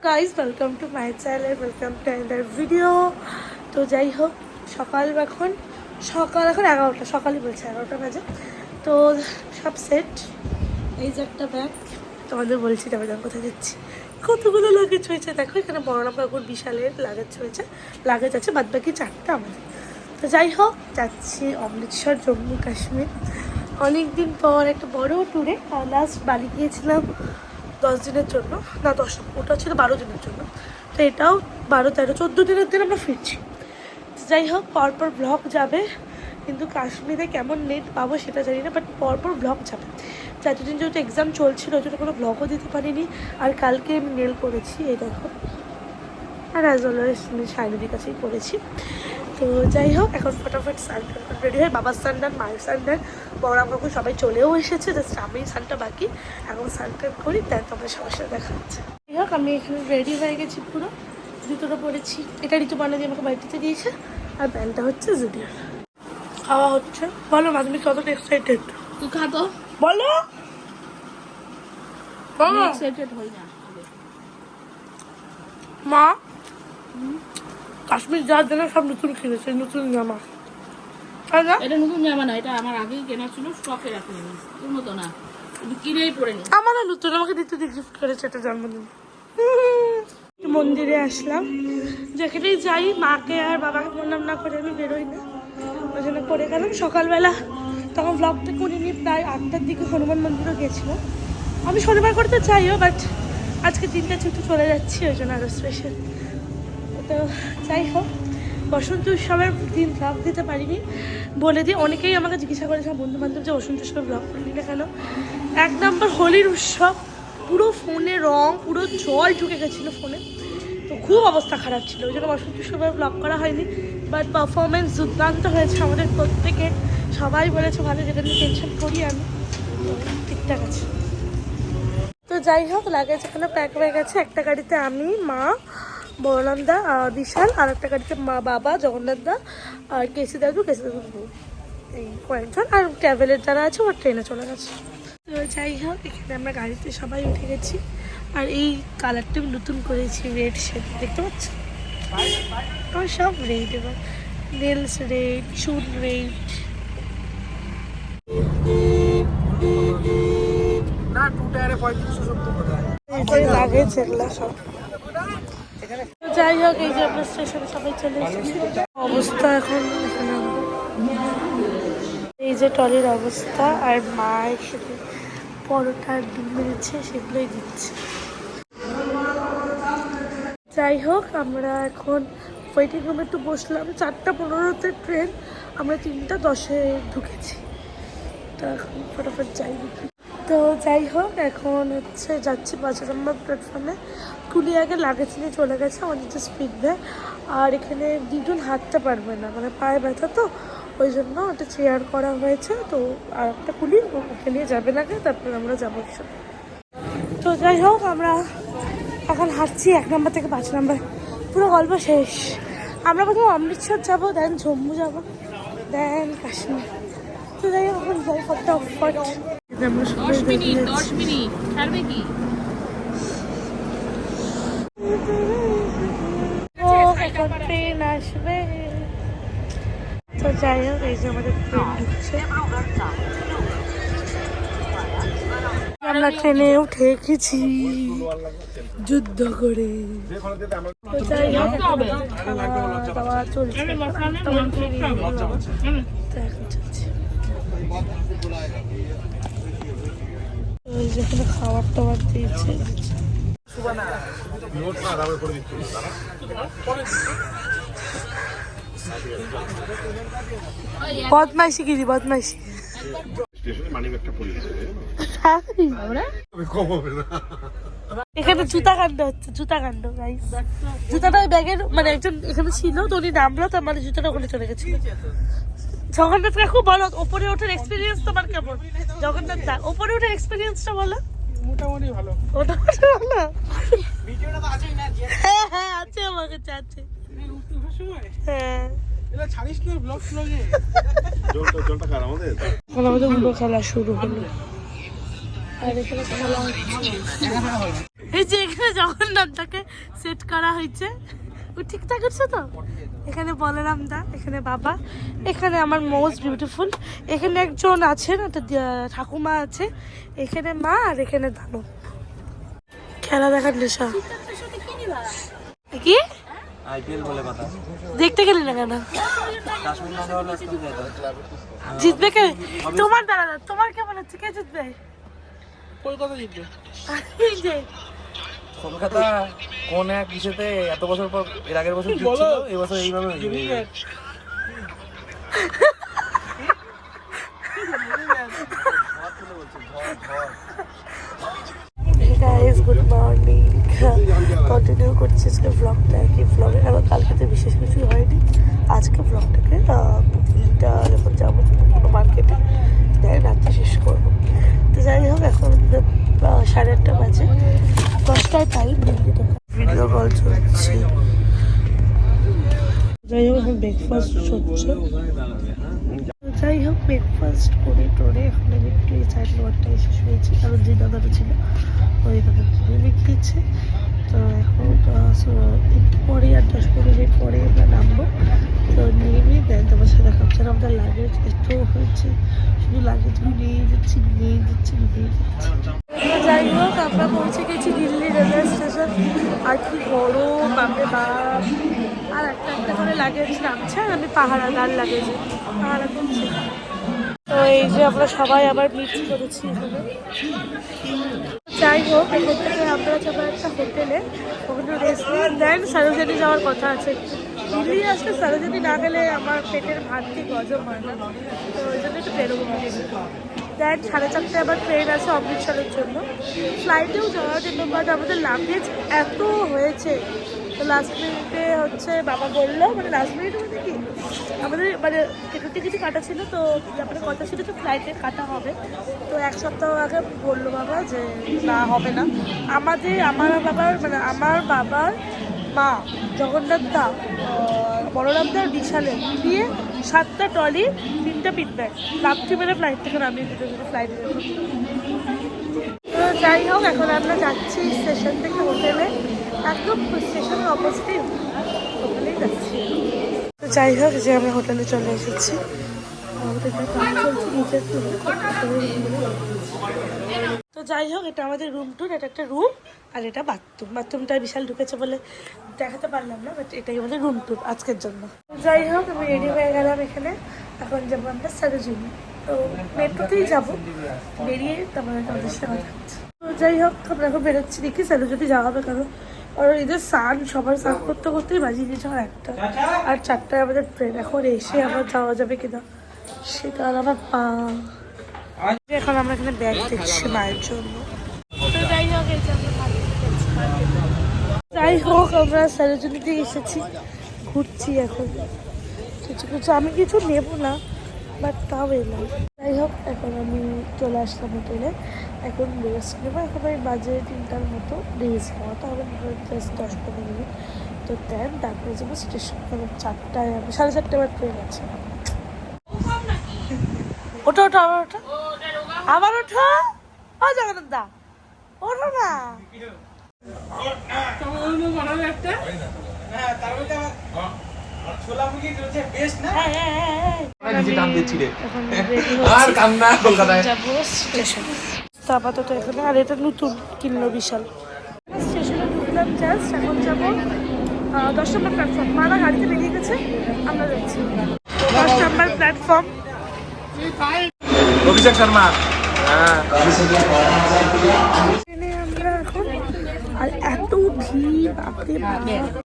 Guys welcome to my channel, welcome to another video. তো যাই হোক, সকাল এখন 11টা, সকালই বলছে 11টা বাজে। তো সব সেট। এই যে একটা ব্যাগ, তোমাদের বলছি তবে কোথায় যাচ্ছি। কতগুলো লাগেজ হয়েছে দেখো, এখানে বড়রাম কাকুর বিশালের লাগেজ হয়েছে, লাগেজ আছে বাদ বাকি 4টা আমাদের। তো যাই হোক, যাচ্ছি অমৃতসর, জম্মু কাশ্মীর। অনেক দিন পর একটা বড় ট্যুরে। লাস্ট বালি গিয়েছিলাম 10 দিনের জন্য, না 10, ওটা ছিল 12 দিনের জন্য। তো এটাও 12, 13, 14 দিনের দিন আমরা ফিরছি। যাই হোক, পরপর ব্লগ যাবে, কিন্তু কাশ্মীরে কেমন নেট পাবো সেটা জানি না, বাট পরপর ব্লগ যাবে। তো এতদিন যেহেতু এক্সাম চলছিল ওই জন্য কোনো ব্লগও দিতে পারিনি। আর কালকে আমি নেল করেছি, এই দেখো, আর অ্যাজ অলওয়েজ আমি শাইনিদির কাছেই করেছি। তো যাই হোক, এখন ফটাফট সানটান রেডি হয়, বাবার সানটান, মায়ের সানটান, বড়রাম কাকু সবাই চলেও এসেছে, জাস্ট আমি সানটা বাকি। এখন সানটান করি, তাই তোমার সবার সাথে দেখা হচ্ছে। যাই হোক, আমি এখানে রেডি হয়ে গেছি পুরো, জুতোটা পরেছি, এটা ঋতুপর্ণা দিয়ে আমাকে বাড়িতে দিয়েছে, আর প্যান্টটা হচ্ছে জুডিওর। খাওয়া হচ্ছে। বলো মা, তুমি কতটা এক্সাইটেড? তুই খা তো, বলো বলো। এক্সাইটেড হই না। মা কাশ্মীর যাওয়ার জন্য সব নতুন কিনেছে, নতুন জামা, তাই না? এটা নতুন জামা না, এটা আমার আগেই কেনা ছিল, স্টকে রাখি নি। তোর মতো না, শুধু কিনেই পরে নি। আমারও নতুন, আমাকে দ্বিতীয় গিফট করেছে এটা জন্মদিন। মন্দিরে আসলাম, যেখানেই যাই মাকে আর বাবাকে প্রণাম না করে আমি বেরোই না, ওই জন্য করে গেলাম। সকালবেলা তখন ব্লগটা করিনি, প্রায় 8টার দিকে হনুমান মন্দিরও গেছিলাম। আমি শনিবার করতে চাইও, বাট আজকে 3টা ছুটি চলে যাচ্ছি, ওই জন্য আরও স্পেশাল। তো যাই হোক, বসন্ত উৎসবের দিন ব্লগ দিতে পারিনি বলে দিই। অনেকেই আমাকে জিজ্ঞাসা করেছে বন্ধু বান্ধব যে বসন্ত উৎসবের ব্লগ করলি না কেন। 1 নম্বর হোলির উৎসব, পুরো ফোনে রং, পুরো জল ঢুকে গেছিলো ফোনে, তো খুব অবস্থা খারাপ ছিল, ওই জন্য বসন্ত উৎসবের ব্লগ করা হয়নি। বাট পারফরমেন্স দুর্দান্ত হয়েছে আমাদের প্রত্যেকে, সবাই বলেছে ভালো, যেটা নিয়ে টেনশন করি আমি, ঠিকঠাক আছে। তো যাই হোক, লাগেজ এখানে প্যাক হয়ে গেছে। একটা গাড়িতে আমি, মা, বড়রাম দা, বিশাল, আর একটা গাড়িতে মা, বাবা, জগন্নাথ দা, আর কেসি দাদুর বউ, এই কয়েকজন। আর ট্রাভেলের যারা আছে ওরা ট্রেনে চলে গেছে। তো যাই হোক, এখানে আমরা গাড়িতে সবাই উঠে গেছি। আর এই কালারটা আমি নতুন করেছি, রেড শেড, দেখতে পাচ্ছ? আমার সব রেড, এবার নেলস রেড, চুল রেড। লাগেজ এগুলা সব। যাই হোক, এই যে আমরা স্টেশনে সবাই চলে এসেছি। অবস্থা এখন এখানে এই যে টলির অবস্থা, আর মা এখানে পরোটা ডিম মেরেছে, সেগুলোই দিচ্ছে। যাই হোক, আমরা এখন ওয়েটিং রুমে একটু বসলাম। 4টা 15-তে ট্রেন, আমরা 3টা 10-এ ঢুকেছি। তো এখন ফটাফট যাই। তো যাই হোক, এখন হচ্ছে যাচ্ছি 5 নম্বর প্ল্যাটফর্মে। কুলি আগে লাগেজ নিয়ে চলে গেছে, আমাদের যে স্পিড দেয়। আর এখানে দুজন হাঁটতে পারবে না, মানে পায়ে ব্যথা, তো ওই জন্য একটা চেয়ার করা হয়েছে। তো আর একটা কুলি ওকে নিয়ে যাবে না, তারপর আমরা যাবো একসাথে। তো যাই হোক, আমরা এখন হাঁটছি 1 নম্বর থেকে 5 নম্বর, পুরো গল্প শেষ। আমরা প্রথমে অমৃতসর যাবো, দেন জম্মু যাবো, দেন কাশ্মীর। তো যাই হোক, এখন যাই ফটাফট। 10 মিনিট ছাড়বে কি? ও এখন ট্রেন আসবে। তো যাই হোক, এই যে আমাদের ট্রেন ঢুকছে, আমরা ট্রেনে উঠে গেছি যুদ্ধ করে। তো যাই হোক, খাওয়া দাওয়া চলছে, যেখানে খাবার টাবার দিয়েছে। বদমাইশি কি বদমাইশি, এখানে জুতা কাণ্ড হচ্ছে, জুতা কাণ্ড গাইস। জুতাটা ওই ব্যাগের, মানে একজন এখানে ছিল, তো উনি নামলো, তার মানে জুতাটা ওখানে চলে গেছিল। জগন্নাথ কাকু বলো, ওপরে ওঠার এক্সপিরিয়েন্স তোমার কেমন? জগন্নাথ দা, ওপরে ওঠার এক্সপিরিয়েন্সটা বলো। মোটামুটি ভালো। মোটামুটি ভালো? ভিডিওটা তো আছেই না? হ্যাঁ হ্যাঁ আছে, আমার কাছে আছে। হ্যাঁ, এটা ছাড়িস না ব্লগে। জলটা খারাপ আমাদের। এখন আমাদের উলো খেলা শুরু হলো, আর এখানে খেলা হচ্ছে। এই যে এখানে জগন্নাথটাকে সেট করা হয়েছে, ও ঠিকঠাক আছে তো? এখানে বলরাম দা, এখানে বাবা, এখানে আমার মোস্ট বিউটিফুল, এখানে একজন আছেন একটা ঠাকুমা আছে, এখানে মা, আর এখানে দানু। খেলা দেখার নেশা কি? আইপিএল বলে কথা। দেখতে গেলি না কেন? কাশ্মীর না হলে আজকে যেত। জিতবে কে? তোমার দাঁড়া, তোমার কেমন হচ্ছে, কে জিতবে? কলকাতা জিতবে। এই যে কলকাতা কোন এক ইসেতে এত বছর পর, এর আগের বছর জিতছিল, এই বছর এইভাবে হয়ে যাবে। গাইস গুড মর্নিং, কন্টিনিউ করছি আজকে ব্লগটা। কি ব্লগে কারণ কালকে তো বিশেষ কিছু হয়নি, আজকে ব্লগটাকে পুকুরটা যখন যাবো কোনো মার্কেটে দেয় রাত্রে শেষ করবো। তো যাই হোক এখন 8:30 বাজে, 10টায় টাইম, ভিডিও কল চলছে। যাই হোক এখন ব্রেকফাস্ট হচ্ছে, যাই হোক ব্রেকফাস্ট করে টোরে এখন আমি একটু 9:30 এসে শুয়েছি, কারণ যে দাদাটা ছিল ওই দাদা ঘুরে গিয়েছে। তো এখন একটু পরে আর 10-15 মিনিট পরে আমরা নামবো। তো নেমে দেন তোমার সাথে দেখাচ্ছে, আমাদের লাগেজ এত হয়েছে, শুধু লাগেজ নিয়ে যাচ্ছি। যাই হোক আমরা পৌঁছে গেছি দিল্লি রেলওয়ে স্টেশন। আর কি গরম বাপরে বাপ, আর একটা করে লাগেজ নামছে, আর আমি পাহাড়াদার লাগেজে পাহাড়া করছি। তো এই যে আমরা সবাই আবার মিট করেছি এখানে। যাই হোক এখান থেকে আমরা যাবো একটা হোটেলে, ওখানে রেস্ট নিয়ে দেন সরোজিনী যাওয়ার কথা আছে। দিল্লি আসলে সরোজিনী না গেলে আমার পেটের ভাত ঠিক হজম হয় না, তো ওই জন্য একটু বেরোবো ভাবছি। দেন 4:30 আবার ট্রেন আছে অমৃতসরের জন্য, ফ্লাইটেও যাওয়ার জন্য, বাট আমাদের লাগেজ এত হয়েছে। তো লাস্ট মিনিটে হচ্ছে বাবা বললো, মানে লাস্ট মিনিটে মানে কি আমাদের মানে টিকিট কাটা ছিল, তো আমাদের কথা ছিল যে ফ্লাইটে কাটা হবে। তো 1 সপ্তাহ আগে বললো বাবা যে না হবে না। আমার বাবার মা জগন্নাথ দা, বলরাম দা, বিশালে দিয়ে 7টা ট্রলি 3টা পিট ব্যাগ লাফটি মেরে ফ্লাইট থেকে নামিয়ে দিতে ফ্লাইটে। তো যাই হোক এখন আমরা যাচ্ছি স্টেশন থেকে হোটেলে, একদম স্টেশনের অপোজিটে ওখানেই যাচ্ছি। তো যাই হোক যে আমরা হোটেলে চলে এসেছি, আমাদের কাজ চলছে নিচের তো যাই হোক এটা আমাদের রুম টুর, এটা একটা রুম আর এটা বাথরুমটা বিশাল ঢুকেছে বলে দেখাতে পারলাম না, বাট এটাই আমাদের রুম টুর আজকের জন্য। যাই হোক আমি রেডি হয়ে গেলাম, এখানে এখন যাবো আমরা সরোজিনী। তো মেট্রোতেই যাবো, বেরিয়ে তারপরে আমাদের সাথে কথা হচ্ছে। তো যাই হোক আমরা এখন বেরোচ্ছি, দেখি সরোজিনী যাওয়া হবে, কারণ আর এদের সবার স্নান করতে করতেই বাজিয়ে দিয়েছে আমার 1টা, আর 4টায় আমাদের ট্রেন। এখন এসে আবার যাওয়া যাবে কিনা সেটা আর আমার পা। এখন আমরা এখানে ব্যাগ দেখছি মায়ের জন্য। তো যাই হোক আমরা সরোজিনীতে এসেছি, ঘুরছি এখন কিছু আমি কিছু নেবো না, বাট তাও এলাম। যাই হোক এখন আমি চলে আসলাম হোটেলে, এখন রেস্ট নেবো। এখন আমি বাজে 3টার মতো রেস্ট নেওয়া, তো হবে জাস্ট 10-15 মিনিট। তো দেন তারপরে যাবো স্টেশন, কারণ 4টায় 4:30 আবার ট্রেন আছে। ওটা আবার ওঠো ও জগন্নাথ দা, ওঠো না। আপাতত এখানে, আর এটা নতুন কিনলো বিশাল। স্টেশনে ঢুকলাম জাস্ট, এখন যাবো 10 নম্বর প্ল্যাটফর্ম। মারা গাড়িতে বেরিয়ে গেছে, আমরা যাচ্ছি 10 নম্বর প্ল্যাটফর্ম। অভিষেক শর্মা, আমরা এখন, আর এত ভিড় বাপরে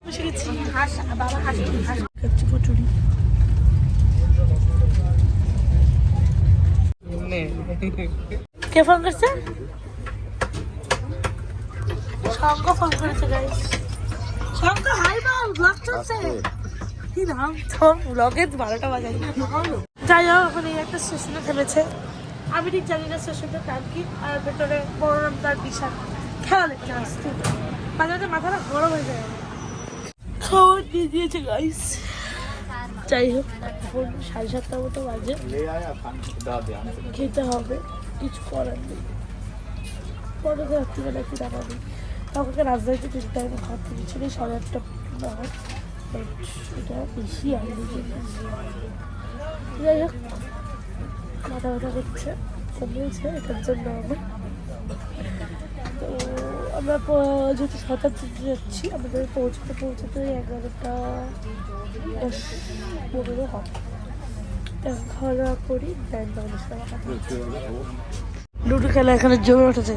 বসে গেছি। বাবা হাসছি প্রচুরই। কে ফোন করছে? শঙ্খ ফোন করেছে গাইস। শঙ্খ হাই বল, ব্লগ চলছে। কি নাম তোর ব্লগে 12টা বাজে। যাই হোক এখন এই একটা স্টেশনে থেমেছে, আমি ঠিক জানি না স্টেশনটার নাম কি, আর ভেতরে বলরাম তার বিশাল খেলা দেখতে আসছে। মাঝে মাঝে মাথাটা গরম হয়ে যায়। খাবার দিয়ে দিয়েছে গাইস। যাই হোক এখন 7:30 মতো বাজে, খেতে হবে, কিছু করার নেই। পরে রাত্রিবেলা কি দাঁড়াবে, তখন রাজধানীতে 3 টাইমে খাওয়া ছিল 8:30 নাগাদ, বাট এটা বেশি আগে। যাই হোক, মাথা ব্যথা করছে, কমিয়েছে এটার জন্য আমার। তো আমরা যেহেতু শতাব্দীতে যাচ্ছি, আমাদের পৌঁছতে 11:10 হবে। এখন খাওয়া দাওয়া করি, দেন তোমাদের সাথে কথা হচ্ছে। লুডো খেলা এখানে জমে উঠেছে,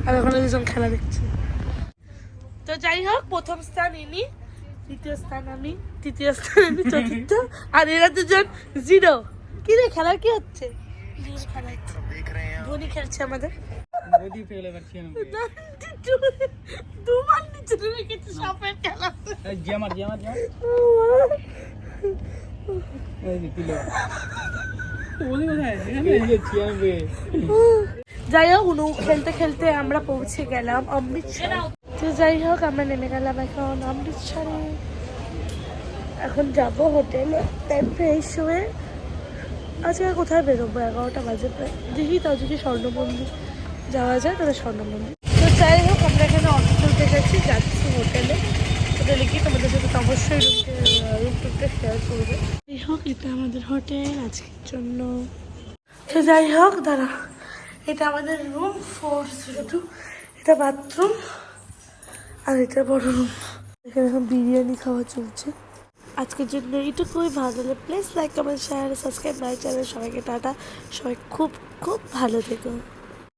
আর এখানে দুজন খেলা দেখছি। তো যাই হোক, প্রথম স্থান ইনি, দ্বিতীয় স্থান আমি, তৃতীয় স্থান আমি, চতুর্থ, আর এরা দুজন 0। কি রে, খেলার কি হচ্ছে? খেলা হচ্ছে, ধোনি খেলছে আমাদের। দুবার নিচে রেখেছে, সাপের খেলা। যাই হোক, খেলতে খেলতে আমরা পৌঁছে গেলাম অমৃতসর। তো যাই হোক, আমরা নেমে গেলাম এখন অমৃতসরে। এখন যাব হোটেলে, তাই ফ্রেশ হয়ে আজকে কোথায় বেরোবো, 11টা বাজে প্রায়। দেখি তাও যদি স্বর্ণ মন্দির যাওয়া যায় তাহলে স্বর্ণ মন্দির। তো যাই হোক, আমরা এখানে অটো তুলতে গেছি, যাচ্ছি হোটেলে। হোটেলে গিয়ে তোমাদের সাথে অবশ্যই রুমটা শেয়ার করবে। যাই হোক, এটা আমাদের হোটেল আজকের জন্য। তো যাই হোক, দাঁড়া, এটা আমাদের রুম 402, এটা বাথরুম, আর এটা বড় রুম। এখানে এখন বিরিয়ানি খাওয়া চলছে। আজকের জন্য এইটুকুই। ভালো লাগলে please like, comment, share, subscribe my channel. সবাইকে টাটা, সবাই খুব খুব ভালো থেকো।